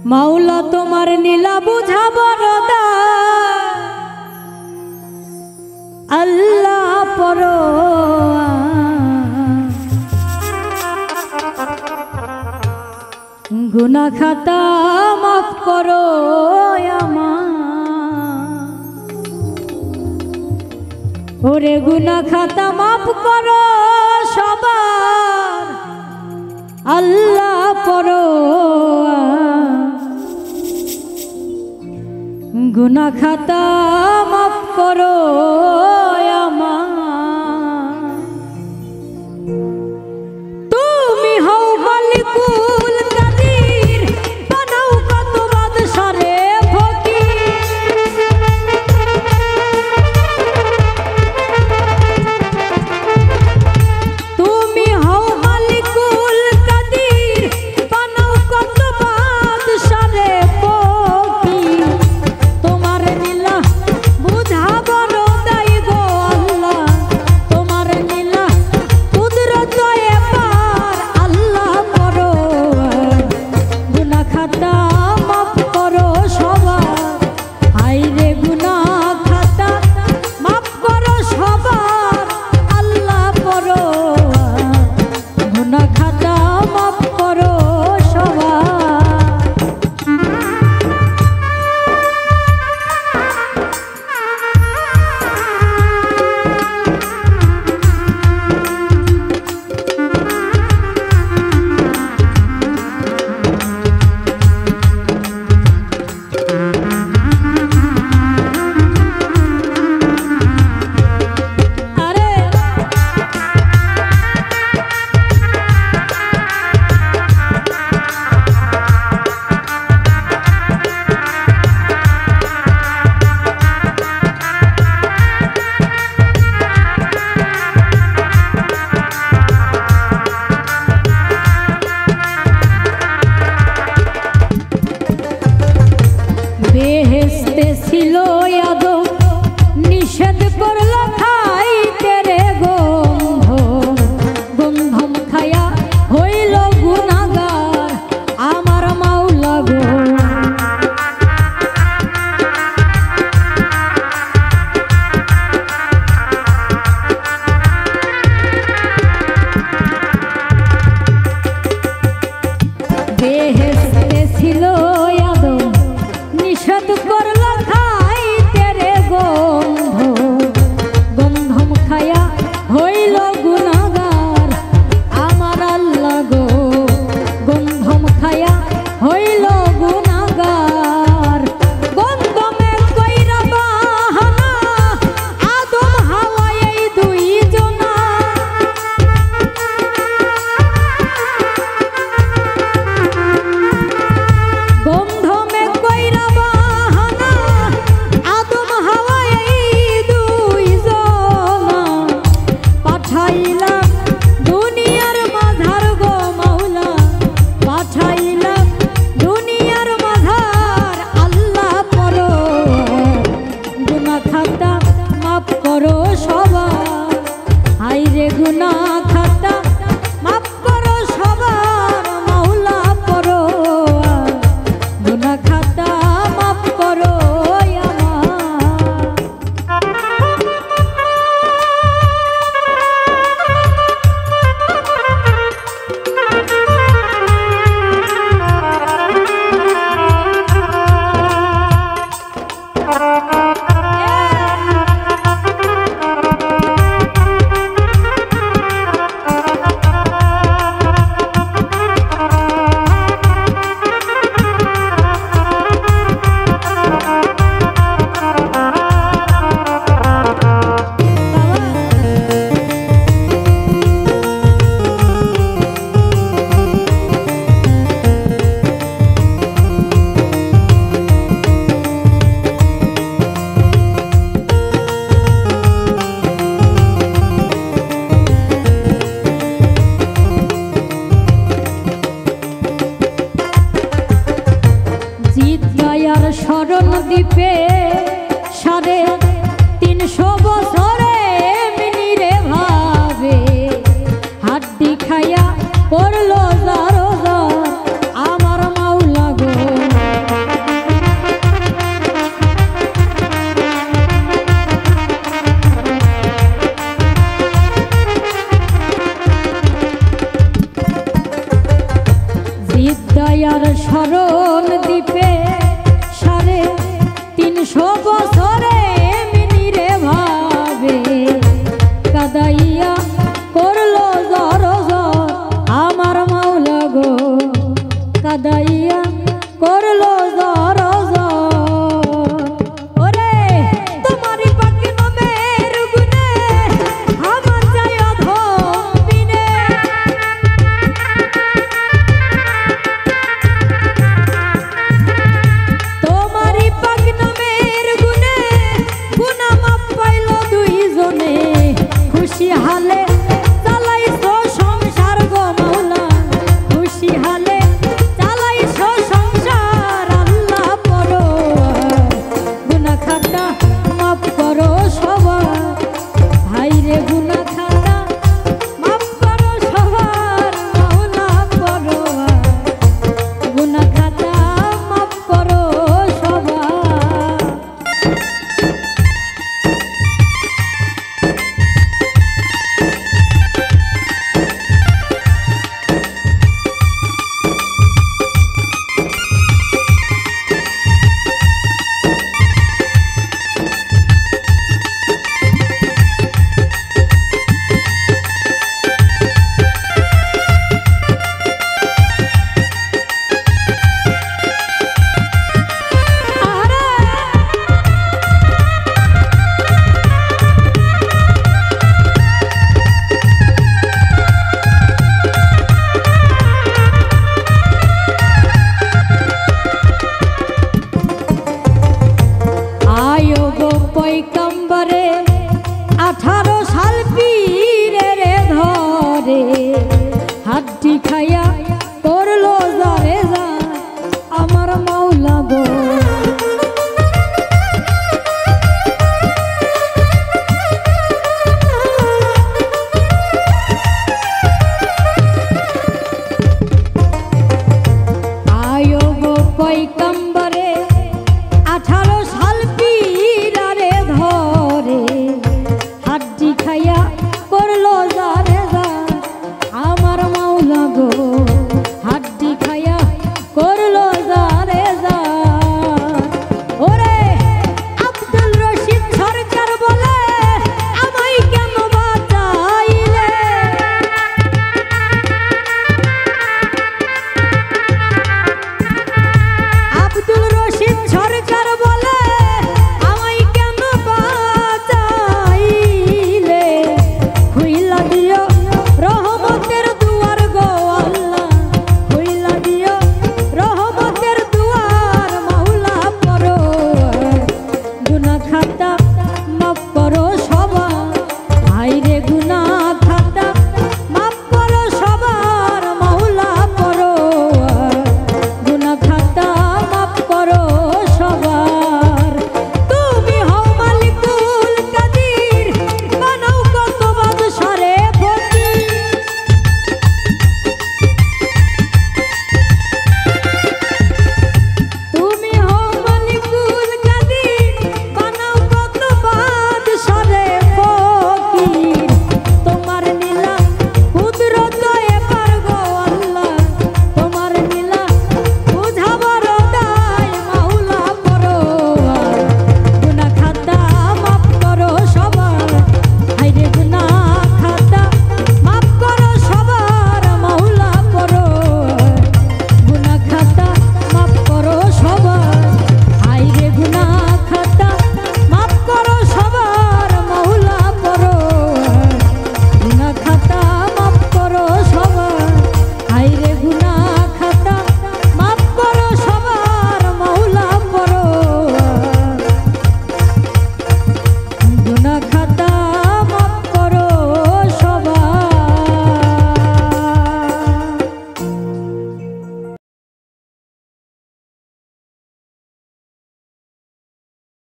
মাওলা তোমার নীলা বুঝা বরদা আল্লাহ পরো গুনাহ খাতা মাফ করো আমার ওরে গুনাহ খাতা মাফ করো সবার আল্লাহ পরো গুনাহ খাতা মাফ করো আমার তুমি হও মালিকুল কাদির বানাও কত বাদশা রে ফকির তুমি হও মালিকুল কাদির বানাও কত বাদশা রে ফকির তোমার নীলা বুঝা বড় দাই গো আল্লাহ তোমার নীলা কুদরত এবার আল্লাহ করো গুনাহ খাতা মাফ করো সবার হায় রে গুনাহ খাতা মাফ করো সবার আল্লাহ করো গুনাহ খাতা মাফ করো সবার বেহেশতে ছিল আদম নিষেধ করলো খাইতে রে গন্ধম খায়া হইল গুনাহগার আমার মাওলা গো বেহেশতে ছিল আদম নিষেধ করলো খাইতে রে গন্ধম খায়া হইল গুনাহগার আমার আল্লাহ গো গন্ধম খায়া হইল গুনাহগার গন্ধমে কইরা বাহানা আদম হাওয়া এই দুই জনা গন্ধমে কইরা বাহানা আদম হাওয়া এই দুই জনা পাঠাইলাম দুনিয়ার মাঝার গো মাওলা পাঠাইলাম দুনিয়ার মাঝার আল্লাহ পরো গুনাহ খাতা মাফ করো সবার হায় রে গুনাহ খাতা মাফ করো সবার মাওলা পরো গুনাহ খাতা মাফ করো শরণ দ্বীপে 350 বছরে মিনিরে ভাবে হাড্ডি খায়া পড়লো যার আমার মাওলা গো বিদ্যায়ার শরণ দ্বীপে 350 বছরে মিনিরে ভাবে কাদাইয়া করলো জর আমার মাওলা গো কাদাইয়া করলো জর পয়গম্বরে 18 সাল পীরে রে ধরে হাড্ডি খাইয়া করলো জারে যা আমার মাওলা গো আয়ো গো পয়গম্বর